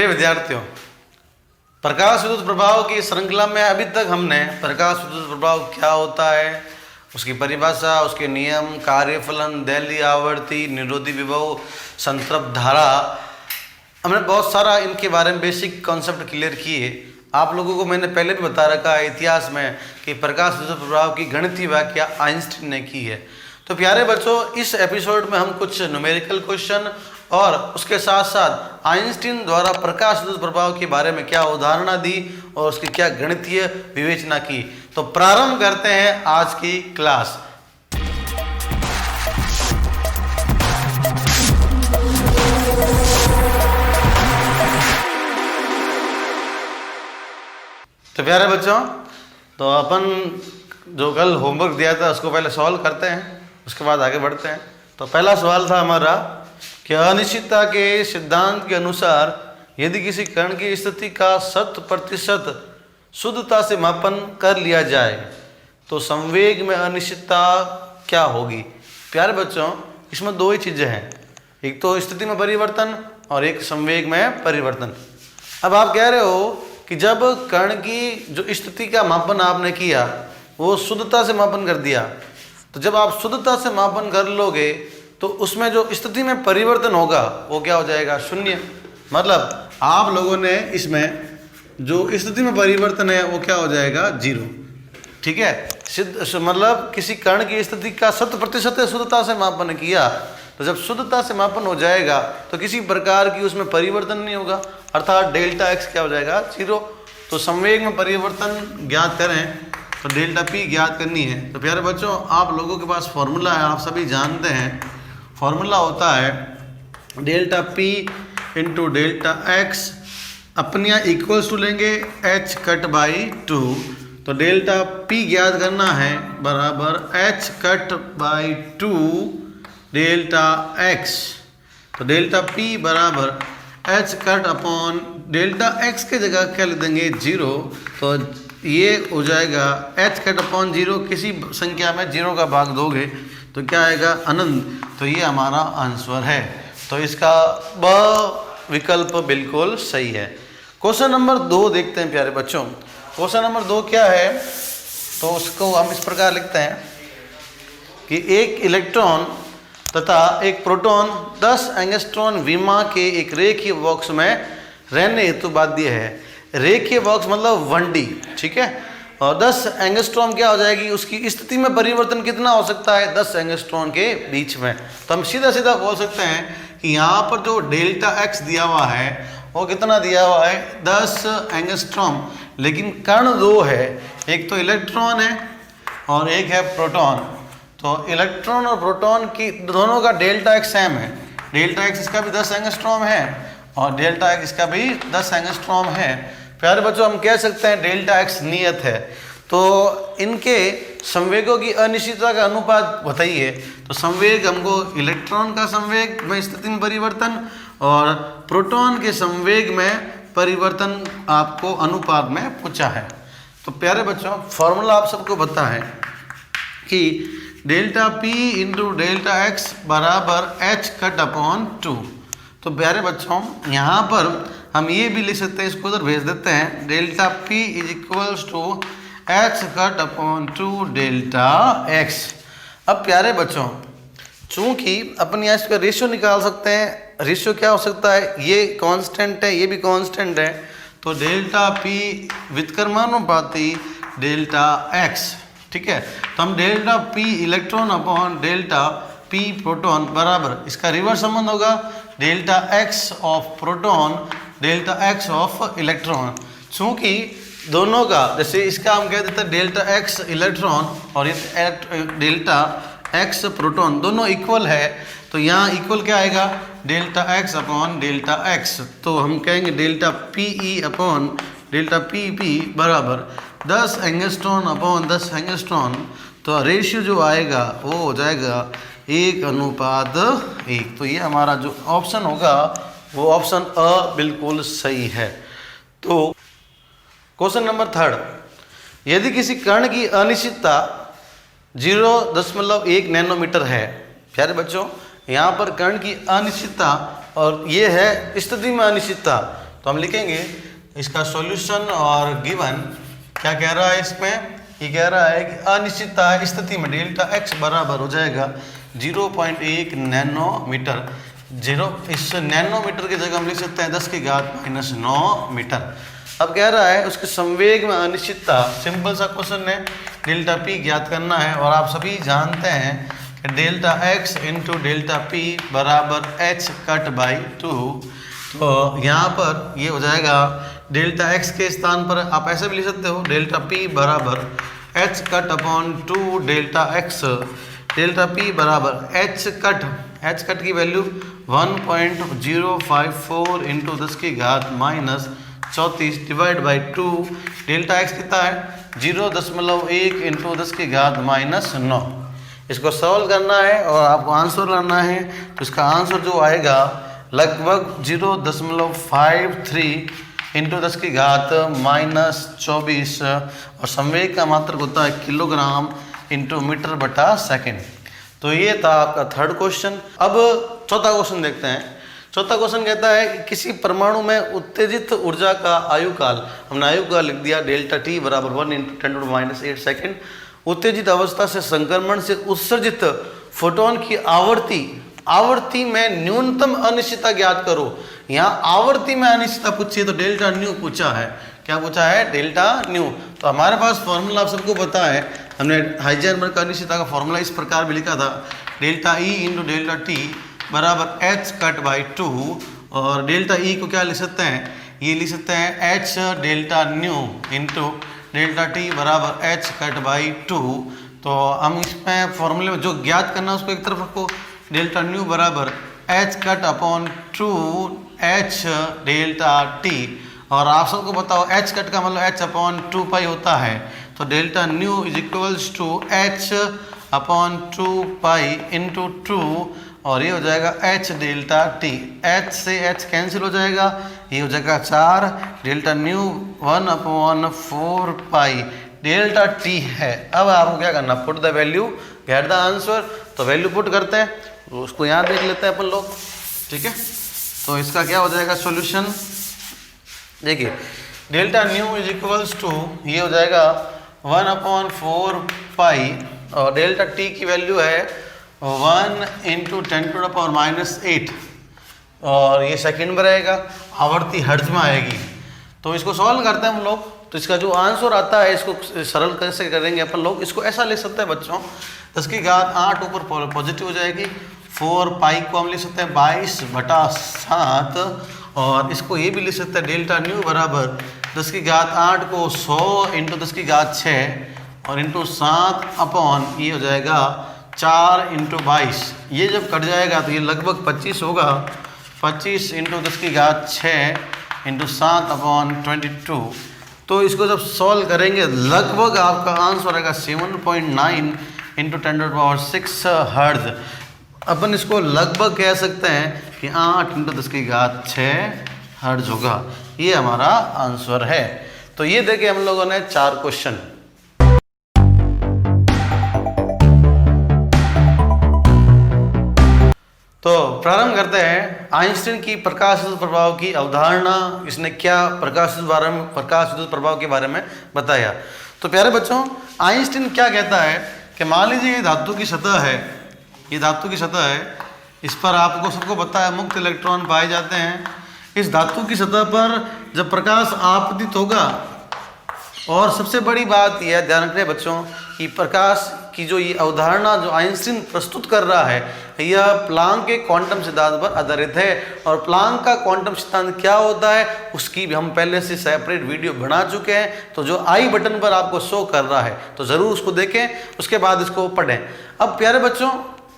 प्रिय विद्यार्थियों, प्रकाश विद्युत प्रभाव की श्रृंखला में अभी तक हमने प्रकाश विद्युत प्रभाव क्या होता है, उसकी परिभाषा, उसके नियम, कार्यफलन, दैलीय आवर्ती, निरोधी विभव, संतृप्त धारा, हमने बहुत सारा इनके बारे में बेसिक कॉन्सेप्ट क्लियर किए। आप लोगों को मैंने पहले भी बता रखा है इतिहास में कि प्रकाश विद्युत प्रभाव की गणितीय व्याख्या आइंस्टीन ने की है। तो प्यारे बच्चों, इस एपिसोड में हम कुछ न्यूमेरिकल क्वेश्चन और उसके साथ साथ आइंस्टीन द्वारा प्रकाश विद्युत प्रभाव के बारे में क्या उदाहरणा दी और उसकी क्या गणितीय विवेचना की। तो प्रारंभ करते हैं आज की क्लास। तो प्यारे बच्चों, तो अपन जो कल होमवर्क दिया था उसको पहले सॉल्व करते हैं, उसके बाद आगे बढ़ते हैं। तो पहला सवाल था हमारा कि अनिश्चितता के सिद्धांत के अनुसार यदि किसी कण की स्थिति का 100% शुद्धता से मापन कर लिया जाए तो संवेग में अनिश्चितता क्या होगी। प्यारे बच्चों, इसमें दो ही चीज़ें हैं, एक तो स्थिति में परिवर्तन और एक संवेग में परिवर्तन। अब आप कह रहे हो कि जब कण की जो स्थिति का मापन आपने किया वो शुद्धता से मापन कर दिया, तो जब आप शुद्धता से मापन कर लोगे तो उसमें जो स्थिति में परिवर्तन होगा वो क्या हो जाएगा, शून्य। मतलब आप लोगों ने इसमें जो स्थिति में परिवर्तन है वो क्या हो जाएगा, जीरो। ठीक है, मतलब किसी कण की स्थिति का 100% शुद्धता से मापन किया, तो जब शुद्धता से मापन हो जाएगा तो किसी प्रकार की उसमें परिवर्तन नहीं होगा, अर्थात डेल्टा एक्स क्या हो जाएगा, जीरो। तो संवेग में परिवर्तन ज्ञात करें तो डेल्टा पी ज्ञात करनी है। तो प्यारे बच्चों, आप लोगों के पास फॉर्मूला है, आप सभी जानते हैं। फॉर्मूला होता है delta P into delta x, अपने इक्वल्स टू लेंगे एच कट बाई 2। तो डेल्टा पी ज्ञात करना है बराबर H cut by 2 delta x. तो डेल्टा पी बराबर H cut upon delta x के जगह क्या लिख देंगे, जीरो। तो ये हो जाएगा एच कट अपॉन जीरो, किसी संख्या में जीरो का भाग दोगे तो क्या आएगा, अनंत। तो ये हमारा आंसर है। तो इसका ब विकल्प बिल्कुल सही है। क्वेश्चन नंबर 2 देखते हैं प्यारे बच्चों। क्वेश्चन नंबर 2 क्या है, तो उसको हम इस प्रकार लिखते हैं कि एक इलेक्ट्रॉन तथा एक प्रोटॉन 10 एंगस्ट्रॉन विमा के एक रेखीय बॉक्स में रहने हेतु बाध्य है। रेखीय बॉक्स मतलब 1D, ठीक है। और 10 एंगस्ट्रॉम क्या हो जाएगी, उसकी स्थिति में परिवर्तन कितना हो सकता है, 10 एंगस्ट्रॉम के बीच में। तो हम सीधा सीधा बोल सकते हैं कि यहाँ पर जो डेल्टा एक्स दिया हुआ है वो कितना दिया हुआ है, 10 एंगस्ट्रॉम। लेकिन कण दो है, एक तो इलेक्ट्रॉन है और एक है प्रोटॉन। तो इलेक्ट्रॉन और प्रोटॉन की दोनों का डेल्टा एक्स सेम है। डेल्टा एक्स इसका भी 10 एंगस्ट्रॉम है और डेल्टा एक्स इसका भी 10 एंगस्ट्रॉम है। प्यारे बच्चों, हम कह सकते हैं डेल्टा एक्स नियत है। तो इनके संवेगों की अनिश्चितता का अनुपात बताइए। तो संवेग हमको इलेक्ट्रॉन का संवेग में स्थिति में परिवर्तन और प्रोटॉन के संवेग में परिवर्तन आपको अनुपात में पूछा है। तो प्यारे बच्चों, फॉर्मूला आप सबको पता है कि delta P into delta x बराबर एच कट अपॉन 2। तो प्यारे बच्चों, यहाँ पर हम ये भी लिख सकते हैं, इसको उधर भेज देते हैं, delta P is equals to H cut upon 2 delta X. अब प्यारे बच्चों, चूंकि अपन यहाँ इसका रेशियो निकाल सकते हैं, रेशियो क्या हो सकता है, ये कांस्टेंट है, ये भी कांस्टेंट है। तो डेल्टा पी व्युत्क्रमानुपाती डेल्टा एक्स, ठीक है। तो हम delta P electron upon delta P proton बराबर, इसका रिवर्स संबंध होगा, delta x of proton delta x of electron. चूंकि दोनों का, जैसे इसका हम कह देते हैं डेल्टा एक्स इलेक्ट्रॉन और ये डेल्टा एक्स प्रोटॉन, दोनों इक्वल है। तो यहाँ इक्वल क्या आएगा, delta x upon delta x. तो हम कहेंगे delta P E upon delta P P बराबर 10 एंगस्ट्रॉन अपॉन 10 एंगस्ट्रॉन। तो रेशियो जो आएगा वो हो जाएगा 1:1। तो ये हमारा जो ऑप्शन होगा वो ऑप्शन अ बिल्कुल सही है। तो क्वेश्चन नंबर 3, यदि किसी कण की अनिश्चितता 0.1 नैनोमीटर है। प्यारे बच्चों, यहाँ पर कण की अनिश्चितता और ये है स्थिति में अनिश्चितता। तो हम लिखेंगे इसका सॉल्यूशन और गिवन क्या कह रहा है इसमें, ये कह रहा है कि अनिश्चितता स्थिति में डेल्टा x बराबर हो जाएगा 0.1 नैनोमीटर। इस नैनोमीटर की जगह हम लिख सकते हैं 10 की घात -9 मीटर। अब कह रहा है उसके संवेग में अनिश्चितता, सिंपल सा क्वेश्चन है, डेल्टा p ज्ञात करना है और आप सभी जानते हैं कि delta x into delta p बराबर h कट बाई 2। तो यहाँ पर ये हो जाएगा डेल्टा x के स्थान पर आप ऐसे भी लिख सकते हो डेल्टा p बराबर h cut upon 2 delta x। Delta p बराबर h कट की वैल्यू 1.054 इंटू 10 की घात -34 डिवाइड बाई 2। डेल्टा x कितना है 0.1 इंटू 10 की घात -9। इसको सॉल्व करना है और आपको आंसर लाना है, तो इसका आंसर जो आएगा लगभग 0.53 इंटू 10 की घात -24 और संवेग का मात्रक होता है किलोग्राम इंटू मीटर बटा सेकेंड। तो ये था आपका थर्ड क्वेश्चन। अब चौथा क्वेश्चन देखते हैं। चौथा क्वेश्चन कहता है कि किसी परमाणु में उत्तेजित ऊर्जा का आयुकाल, हमने आयुकाल लिख दिया डेल्टा टी बराबर 1 × 10⁻⁸ सेकेंड। उत्तेजित अवस्था से संक्रमण से उत्सर्जित फोटोन की आवर्ती में न्यूनतम अनिश्चितता ज्ञात करो। यहाँ आवर्ती में अनिश्चितता पूछी है तो डेल्टा न्यू पूछा है। क्या पूछा है? Delta nu. तो हमारे पास फॉर्मूला आप सबको पता है, हमने हाइजेनबर्ग का अनिश्चितता का फॉर्मूला इस प्रकार भी लिखा था, delta E into delta T बराबर एच कट बाई 2। और डेल्टा ई को क्या लिख सकते हैं? ये लिख सकते हैं H delta nu into delta T बराबर एच कट बाई 2। तो हम इसमें फॉर्मूले में जो ज्ञात करना है उसको एक तरफ रखो, डेल्टा न्यू बराबर H cut upon 2 H delta T. और आप सबको बताओ एच कट का मतलब एच अपॉन 2 पाई होता है, तो delta nu is equals to H upon 2 pi into 2 और ये हो जाएगा एच डेल्टा टी। एच से एच कैंसिल हो जाएगा, ये हो जाएगा 4 delta nu 1/4 pi delta T है। अब आपको क्या करना, put the value get the answer. तो वैल्यू पुट करते हैं, तो उसको यहाँ देख लेते हैं अपन लोग, ठीक है। तो इसका क्या हो जाएगा सॉल्यूशन, देखिए delta nu is equals to ये हो जाएगा 1/4 पाई और डेल्टा टी की वैल्यू है 1 × 10⁻⁸ और ये सेकंड में रहेगा, आवर्ती हर्ट्ज में आएगी। तो इसको सॉल्व करते हैं हम लोग। तो इसका जो आंसर आता है इसको सरल कैसे करेंगे अपन लोग, इसको ऐसा लिख सकते हैं बच्चों, 10 की घात 8 ऊपर पॉजिटिव हो जाएगी, 4 पाई को हम लिख सकते हैं 22/7 और इसको ये भी लिख सकते हैं डेल्टा न्यू बराबर 10 की घात 8 को 100 इंटू 10 की घात 6 और इंटू 7 अपॉन ये हो जाएगा 4 इंटू 22। ये जब कट जाएगा तो ये लगभग 25 होगा, 25 इंटू 10 की घात 6 इंटू 7 अपॉन 22। तो इसको जब सॉल्व करेंगे लगभग आपका आंसर आएगा 7.9 इंटू 10⁻6 हर्ट्ज। अपन इसको लगभग कह सकते हैं कि 8 इंटू 10 की घात 6 हर्ट्ज होगा। ये हमारा आंसर है। तो ये देखे हम लोगों ने 4 क्वेश्चन। तो प्रारंभ करते हैं आइंस्टीन की प्रकाश विद्युत प्रभाव की अवधारणा। इसने क्या प्रकाश विद्युत प्रभाव के बारे में बताया। तो प्यारे बच्चों, आइंस्टीन क्या कहता है कि मान लीजिए ये धातु की सतह है, ये धातु की सतह है, इस पर आपको सबको पता है मुक्त इलेक्ट्रॉन पाए जाते हैं। इस धातु की सतह पर जब प्रकाश आपतित होगा, और सबसे बड़ी बात यह ध्यान रखना बच्चों कि प्रकाश की जो ये अवधारणा जो आइंस्टीन प्रस्तुत कर रहा है, यह प्लांक के क्वांटम सिद्धांत पर आधारित है। और प्लांक का क्वांटम सिद्धांत क्या होता है उसकी भी हम पहले से सेपरेट वीडियो बना चुके हैं, तो जो आई बटन पर आपको शो कर रहा है तो ज़रूर उसको देखें, उसके बाद इसको पढ़ें। अब प्यारे बच्चों,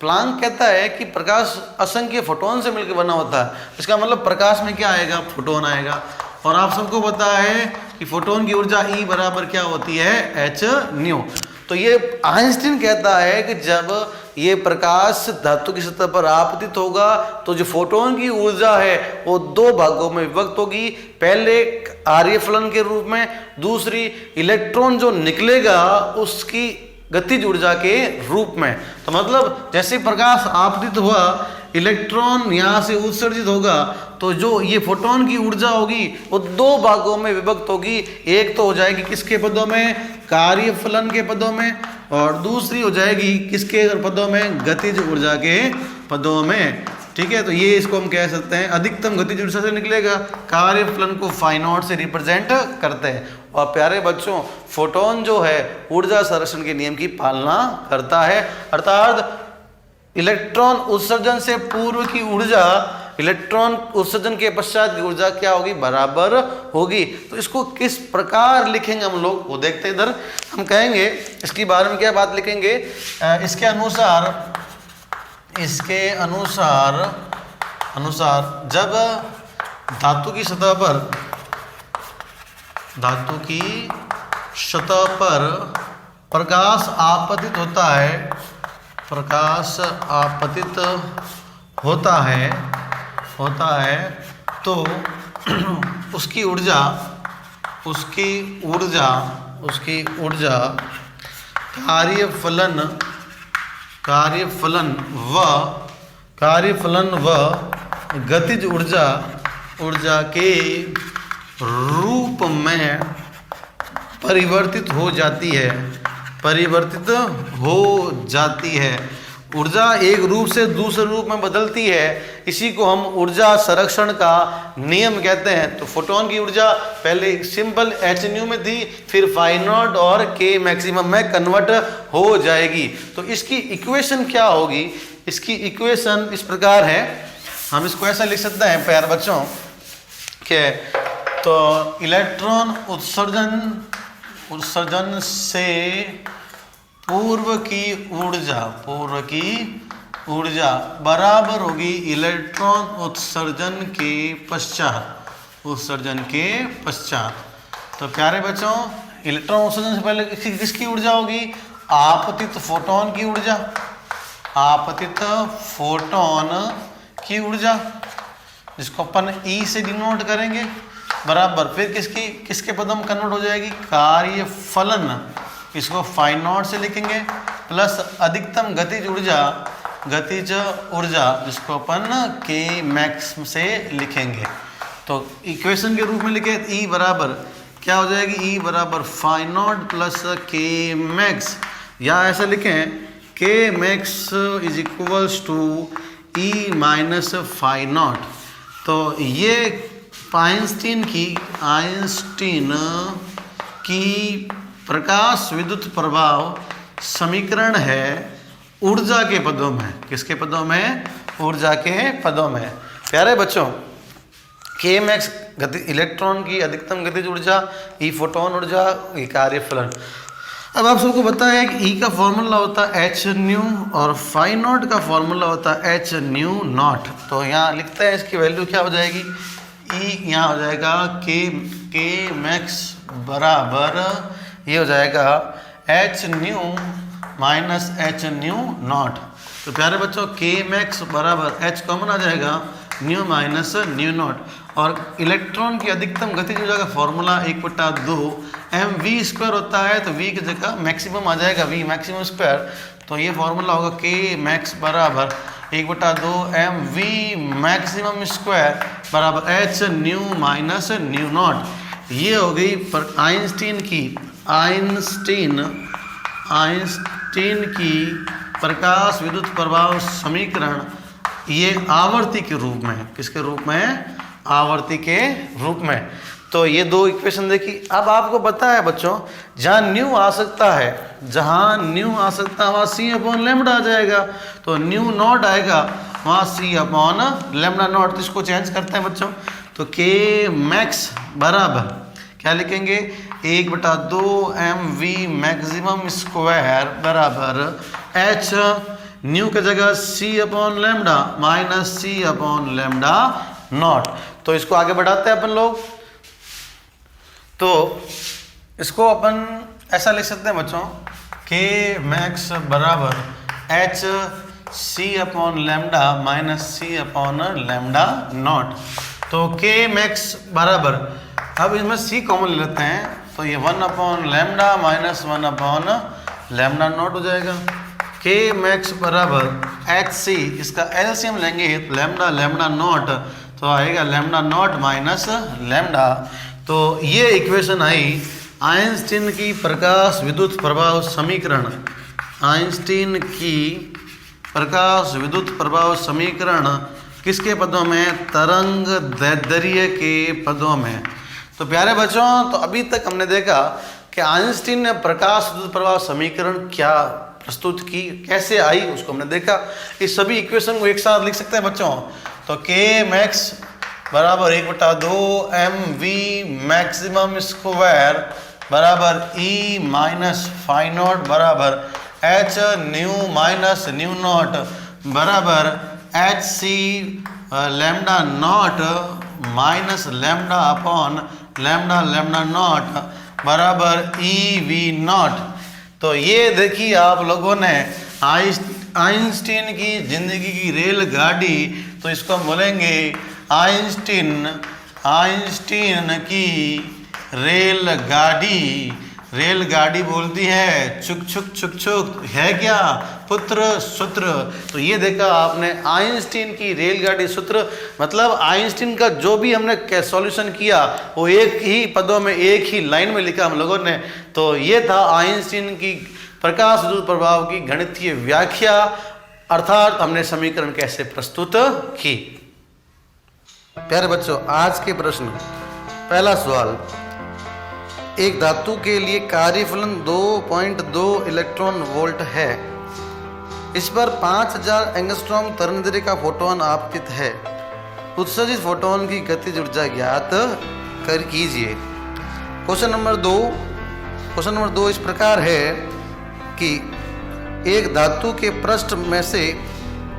प्लांक कहता है कि प्रकाश असंख्य फोटोन से मिलकर बना होता है। इसका मतलब प्रकाश में क्या आएगा, फोटोन आएगा। और आप सबको पता है कि फोटोन की ऊर्जा E बराबर क्या होती है, h न्यू। तो ये आइंस्टीन कहता है कि जब ये प्रकाश धातु की सतह पर आपतित होगा तो जो फोटोन की ऊर्जा है वो 2 भागों में विभक्त होगी। पहले आर्य फलन के रूप में, दूसरी इलेक्ट्रॉन जो निकलेगा उसकी गतिज ऊर्जा के रूप में। तो मतलब जैसे प्रकाश आपतित हुआ, इलेक्ट्रॉन यहाँ से उत्सर्जित होगा तो जो ये फोटोन की ऊर्जा होगी वो दो भागों में विभक्त होगी। एक तो हो जाएगी किसके पदों में, कार्यफलन के पदों में, और दूसरी हो जाएगी किसके पदों में, गतिज ऊर्जा के पदों में। ठीक है, तो ये इसको हम कह सकते हैं अधिकतम गतिज ऊर्जा से निकलेगा, कार्यफलन को फाई नॉट से रिप्रेजेंट करते हैं। और प्यारे बच्चों, फोटोन जो है ऊर्जा संरक्षण के नियम की पालना करता है, अर्थात इलेक्ट्रॉन उत्सर्जन से पूर्व की ऊर्जा इलेक्ट्रॉन उत्सर्जन के पश्चात की ऊर्जा क्या होगी, बराबर होगी। तो इसको किस प्रकार लिखेंगे हम लोग वो देखते हैं। इधर हम कहेंगे इसके बारे में क्या बात लिखेंगे, इसके अनुसार जब धातु की सतह पर प्रकाश आपतित होता है तो उसकी ऊर्जा कार्यफलन व गतिज ऊर्जा के रूप में परिवर्तित हो जाती है। ऊर्जा एक रूप से दूसरे रूप में बदलती है, इसी को हम ऊर्जा संरक्षण का नियम कहते हैं। तो फोटोन की ऊर्जा पहले सिंपल h न्यू में थी, फिर फाई नॉट और k मैक्सिमम में कन्वर्ट हो जाएगी। तो इसकी इक्वेशन क्या होगी, इसकी इक्वेशन इस प्रकार है, हम इसको ऐसा लिख सकते हैं प्यारे बच्चों के, तो इलेक्ट्रॉन उत्सर्जन से पूर्व की ऊर्जा बराबर होगी इलेक्ट्रॉन उत्सर्जन के पश्चात। तो प्यारे बच्चों, इलेक्ट्रॉन उत्सर्जन से पहले किसकी ऊर्जा होगी, आपतित फोटोन की ऊर्जा जिसको अपन E से डिनोट करेंगे, बराबर फिर किसके पदों में कन्वर्ट हो जाएगी, कार्यफलन, इसको फाई नॉट से लिखेंगे, प्लस अधिकतम गतिज ऊर्जा जिसको अपन k मैक्स से लिखेंगे। तो इक्वेशन के रूप में लिखे E बराबर क्या हो जाएगी, E बराबर phi naught plus k max, या ऐसा लिखें k max is equals to E minus phi naught. तो ये आइंस्टीन की प्रकाश विद्युत प्रभाव समीकरण है ऊर्जा के पदों में। किसके पदों में, ऊर्जा के पदों में। प्यारे बच्चों, k मैक्स इलेक्ट्रॉन की अधिकतम गतिज ऊर्जा, E फोटोन ऊर्जा, E कार्यफलन। अब आप सबको पता है कि E का फॉर्मूला होता है h न्यू और फाई नॉट का फॉर्मूला होता है h न्यू नॉट। तो यहाँ लिखते हैं इसकी वैल्यू क्या हो जाएगी, E यहाँ हो जाएगा k मैक्स बराबर ये हो जाएगा h new minus h new not. तो प्यारे बच्चों, k मैक्स बराबर h कॉमन आ जाएगा, न्यू माइनस न्यू नॉट, और इलेक्ट्रॉन की अधिकतम गतिज ऊर्जा का फॉर्मूला 1/2 mv² होता है, तो v की जगह मैक्सिमम आ जाएगा, v मैक्सिमम स्क्वायर। तो ये फॉर्मूला होगा k मैक्स बराबर 1/2 mv मैक्सिमम स्क्वायर बराबर h new minus nu not. ये हो गई पर आइंस्टीन की प्रकाश विद्युत प्रभाव समीकरण, ये आवर्ती के रूप में, किसके रूप में, आवर्ती के रूप में। तो ये दो इक्वेशन देखी। अब आपको पता है बच्चों, जहाँ न्यू आ सकता है वहाँ c/λ आ जाएगा, तो न्यू नॉट आएगा वहाँ c/λ नॉट। तो इसको चेंज करते हैं बच्चों, तो k मैक्स बराबर क्या लिखेंगे, 1/2 mv मैक्सिमम स्क्वायर बराबर h न्यू की जगह c/λ माइनस c/λ नॉट। तो इसको आगे बढ़ाते हैं अपन लोग। तो इसको अपन ऐसा लिख सकते हैं बच्चों, k मैक्स बराबर h c/λ minus c/λ not. तो k मैक्स बराबर, अब इसमें c कॉमन ले लेते हैं, तो ये 1/λ माइनस 1/λ नॉट हो जाएगा। के मैक्स बराबर एच सी, इसका एलसीएम लेंगे तो लैम्डा लैम्डा नॉट, तो आएगा लैम्डा नॉट माइनस लैम्डा। तो ये इक्वेशन आई आइंस्टीन की प्रकाश विद्युत प्रभाव समीकरण, आइंस्टीन की प्रकाश विद्युत प्रभाव समीकरण किसके पदों में? तरंग दैर्ध्य के पदों में। तो प्यारे बच्चों, तो अभी तक हमने देखा कि आइंस्टीन ने प्रकाश विद्युत प्रभाव समीकरण क्या प्रस्तुत की, कैसे आई, उसको हमने देखा। इस सभी इक्वेशन को एक साथ लिख सकते हैं बच्चों। तो के मैक्स बराबर 1/2 mv मैक्सिमम स्क्वायर बराबर ई माइनस फाई नॉट बराबर h nu minus nu naught बराबर h c lambda naught minus lambda upon lambda lambda naught बराबर ई वी नॉट। तो ये देखिए आप लोगों ने आइंस्टीन की जिंदगी की रेलगाड़ी, तो इसको हम बोलेंगे आइंस्टीन की रेलगाड़ी। रेलगाड़ी बोलती है छुक छुक छुक छुक, है क्या पुत्र सूत्र। तो ये देखा आपने आइंस्टीन की रेलगाड़ी सूत्र, मतलब आइंस्टीन का जो भी हमने सॉल्यूशन किया वो एक ही पदों में एक ही लाइन में लिखा हम लोगों ने। तो ये था आइंस्टीन की प्रकाश विद्युत प्रभाव की गणितीय व्याख्या, अर्थात हमने समीकरण कैसे प्रस्तुत की। प्यारे बच्चों, आज के प्रश्न, पहला सवाल, एक धातु के लिए कार्यफलन 2.2 इलेक्ट्रॉन वोल्ट है। इस पर 5000 एंगस्ट्रॉम तरंगदैर्घ्य का फोटोन आपतित है। उत्सर्जित फोटोन की गतिज ऊर्जा ज्ञात कर कीजिए। क्वेश्चन नंबर 2 इस प्रकार है कि एक धातु के पृष्ठ में से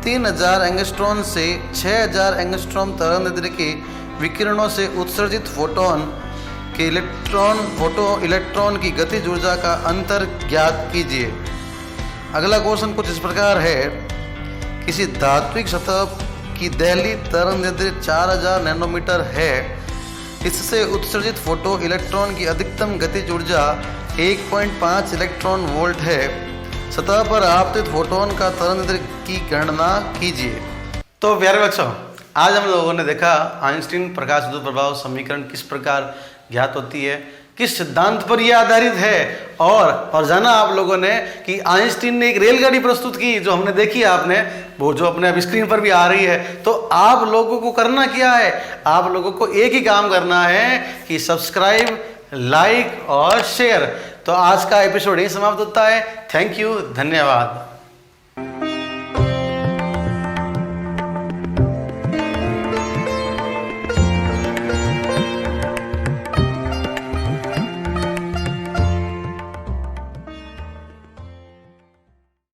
3000 एंगस्ट्रॉम से 6000 एंगस्ट्रॉम तरंगदैर्घ्य के विकिरणों से उत्सर्जित फोटोन के इलेक्ट्रॉन की गतिज ऊर्जा का अंतर ज्ञात कीजिए। अगला क्वेश्चन कुछ इस प्रकार है, किसी धात्विक सतह की दहली तरंगदैर्घ्य 4000 नैनोमीटर है। इससे उत्सर्जित फोटो इलेक्ट्रॉन की अधिकतम गतिज ऊर्जा 1.5 इलेक्ट्रॉन वोल्ट है। सतह पर आपतित फोटोन का तरंगदैर्घ्य की गणना कीजिए। तो प्यारे बच्चों, आज हम लोगों ने देखा आइंस्टीन प्रकाश विद्युत प्रभाव समीकरण किस प्रकार ज्ञात होती है, किस सिद्धांत पर यह आधारित है, और जाना आप लोगों ने कि आइंस्टीन ने एक रेलगाड़ी प्रस्तुत की जो हमने देखी आपने, वो जो अपने अभी स्क्रीन पर भी आ रही है। तो आप लोगों को करना क्या है? आप लोगों को एक ही काम करना है कि सब्सक्राइब, लाइक और शेयर। तो आज का एपिसोड यही समाप्त होता है। थैंक यू, धन्यवाद।